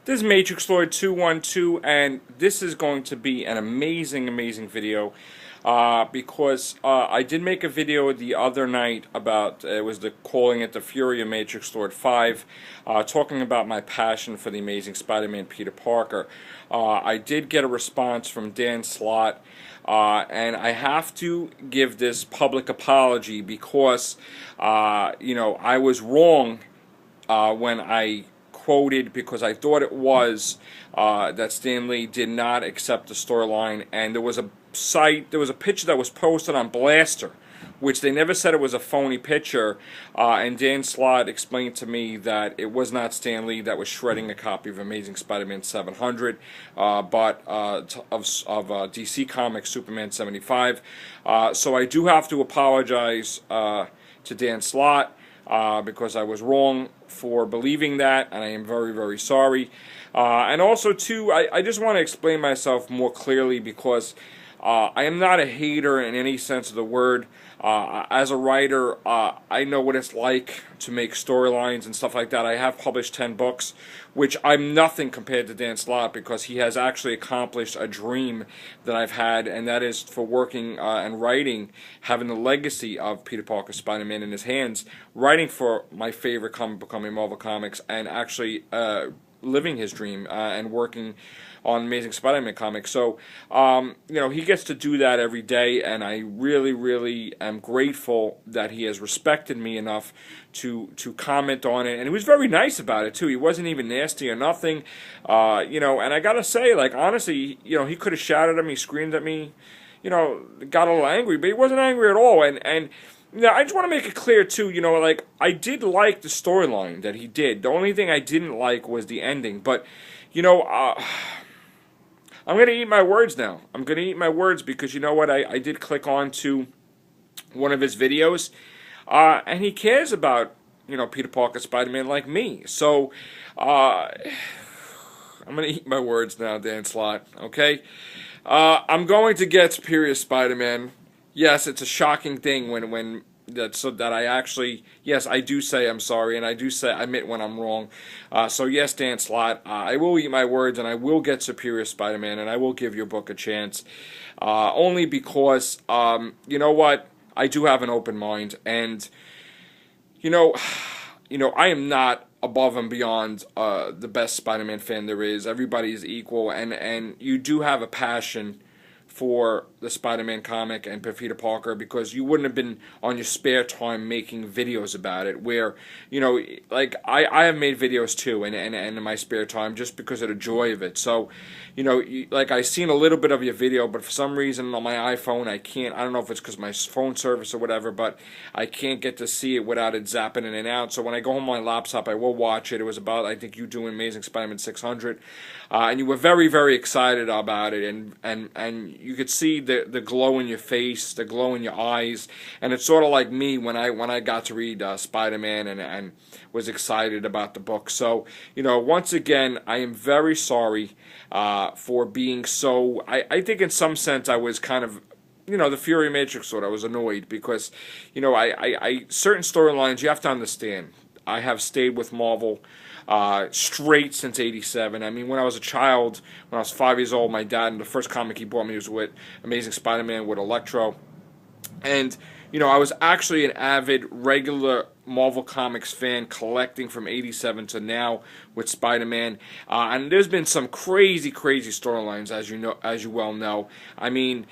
This is Matrixlord 212, and this is going to be an amazing, amazing video because I did make a video the other night about, it was calling it the Fury of Matrixlord 5, talking about my passion for the Amazing Spider-Man Peter Parker. I did get a response from Dan Slott, and I have to give this public apology because, I was wrong when I quoted, because I thought it was that Stan Lee did not accept the storyline, and there was a picture that was posted on Blaster, which they never said it was a phony picture, and Dan Slott explained to me that it was not Stan Lee that was shredding a copy of Amazing Spider-Man 700, but of DC Comics Superman 75. So I do have to apologize to Dan Slott, because I was wrong for believing that, and I am very, very sorry. And also, too, I just want to explain myself more clearly, because I am not a hater in any sense of the word. As a writer, I know what it's like to make storylines and stuff like that. I have published 10 books, which I'm nothing compared to Dan Slott, because he has actually accomplished a dream that I've had, and that is for working and writing, having the legacy of Peter Parker Spider-Man in his hands, writing for my favorite comic book company, Marvel Comics, and actually living his dream and working on Amazing Spider-Man comics. So, he gets to do that every day, and I really, really am grateful that he has respected me enough to comment on it. And he was very nice about it, too. He wasn't even nasty or nothing, and I gotta say, like, honestly, he could have shouted at me, screamed at me, got a little angry, but he wasn't angry at all. And I just want to make it clear, too, I did like the storyline that he did. The only thing I didn't like was the ending. But, I'm going to eat my words now. I'm going to eat my words because, you know what, I did click on to one of his videos, and he cares about, Peter Parker Spider-Man like me. So, I'm going to eat my words now, Dan Slott, okay? I'm going to get Superior Spider-Man. Yes, it's a shocking thing when that I actually, yes, I do say I'm sorry, and I do say I admit when I'm wrong. So yes, Dan Slott, I will eat my words, and I will get Superior Spider-Man, and I will give your book a chance. Only because, you know what, I do have an open mind, and I am not above and beyond the best Spider-Man fan there is. Everybody is equal, and you do have a passion for the Spider-Man comic and Peter Parker, because you wouldn't have been on your spare time making videos about it, where, I have made videos too, and in my spare time, just because of the joy of it. So, I've seen a little bit of your video, but for some reason on my iPhone, I can't, I don't know if it's because my phone service or whatever, but I can't get to see it without it zapping in and out. So when I go home on my laptop, I will watch it. It was about, I think, you doing Amazing Spider-Man 600, and you were very, very excited about it, and you could see the glow in your face, the glow in your eyes, and it's sort of like me when I got to read Spider-Man and was excited about the book. So, once again, I am very sorry for being so, I think in some sense I was kind of, the Fury Matrixlord, I was annoyed because, I certain storylines you have to understand. I have stayed with Marvel straight since '87. I mean, when I was a child, when I was 5 years old, my dad, and the first comic he bought me was with Amazing Spider-Man with Electro. And, I was actually an avid, regular Marvel Comics fan, collecting from '87 to now with Spider-Man. And there's been some crazy, crazy storylines, as you well know. I mean,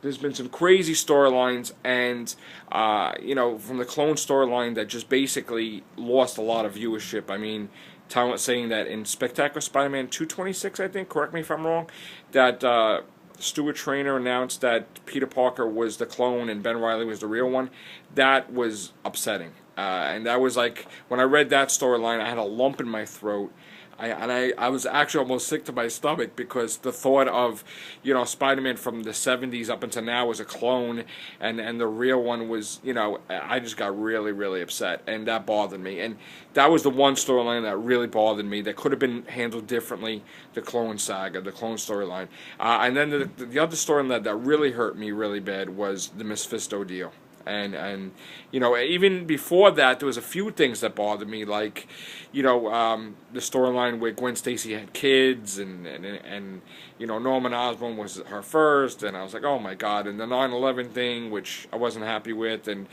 there's been some crazy storylines, and, from the clone storyline that just basically lost a lot of viewership. I mean, saying that in Spectacular Spider-Man 226, I think, correct me if I'm wrong, that Stuart Traynor announced that Peter Parker was the clone and Ben Reilly was the real one. That was upsetting. And that was like, when I read that storyline, I had a lump in my throat. I was actually almost sick to my stomach, because the thought of, Spider-Man from the 70s up until now was a clone, and the real one was, I just got really, really upset, and that bothered me. And that was the one storyline that really bothered me, that could have been handled differently, the clone saga, the clone storyline. And then the other storyline that really hurt me really bad was the Mephisto deal. and you know, even before that, there was a few things that bothered me, like, you know, the storyline where Gwen Stacy had kids, and you know, Norman Osborn was her first, and I was like, oh my God, and the 9/11 thing, which I wasn't happy with, and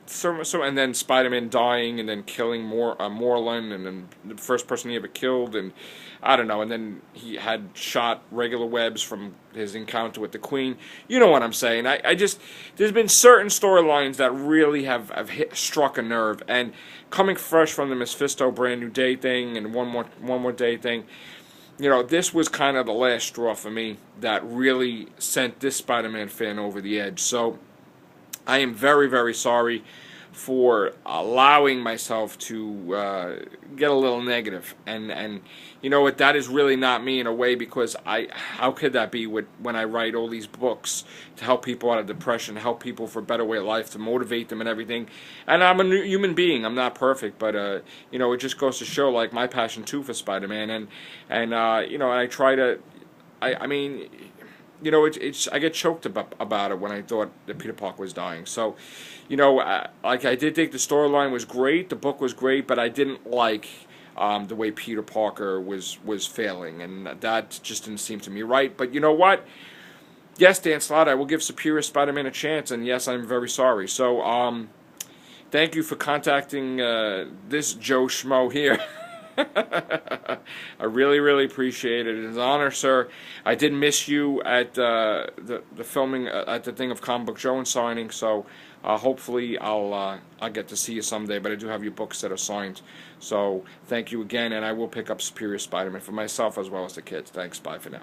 so and then Spider-Man dying and then killing Moreland, and then the first person he ever killed, and I don't know, and then he had shot regular webs from his encounter with the Queen. You know what I'm saying? I just, there's been certain storylines that really have struck a nerve, and coming fresh from the Mephisto Brand New Day thing and one more day thing, you know, this was kind of the last straw for me that really sent this Spider-Man fan over the edge. So I am very, very sorry for allowing myself to get a little negative, and you know what, that is really not me in a way, because how could that be when I write all these books to help people out of depression, help people for a better way of life, to motivate them and everything, and I'm a human being, I'm not perfect, but you know, it just goes to show, like, my passion too for Spider-Man, and you know, I try to, I mean, you know, I get choked about it when I thought that Peter Parker was dying. So, you know, like, I did think the storyline was great, the book was great, but I didn't like the way Peter Parker was failing, and that just didn't seem to me right. But you know what? Yes, Dan Slott, I will give Superior Spider-Man a chance, and yes, I'm very sorry. So, thank you for contacting this Joe Schmo here. I really, really appreciate it. It's an honor, sir. I did miss you at the filming at the thing of Comic Book Joe and signing, so hopefully I'll get to see you someday. But I do have your books that are signed, so thank you again, and I will pick up Superior Spider-Man for myself as well as the kids. Thanks. Bye for now.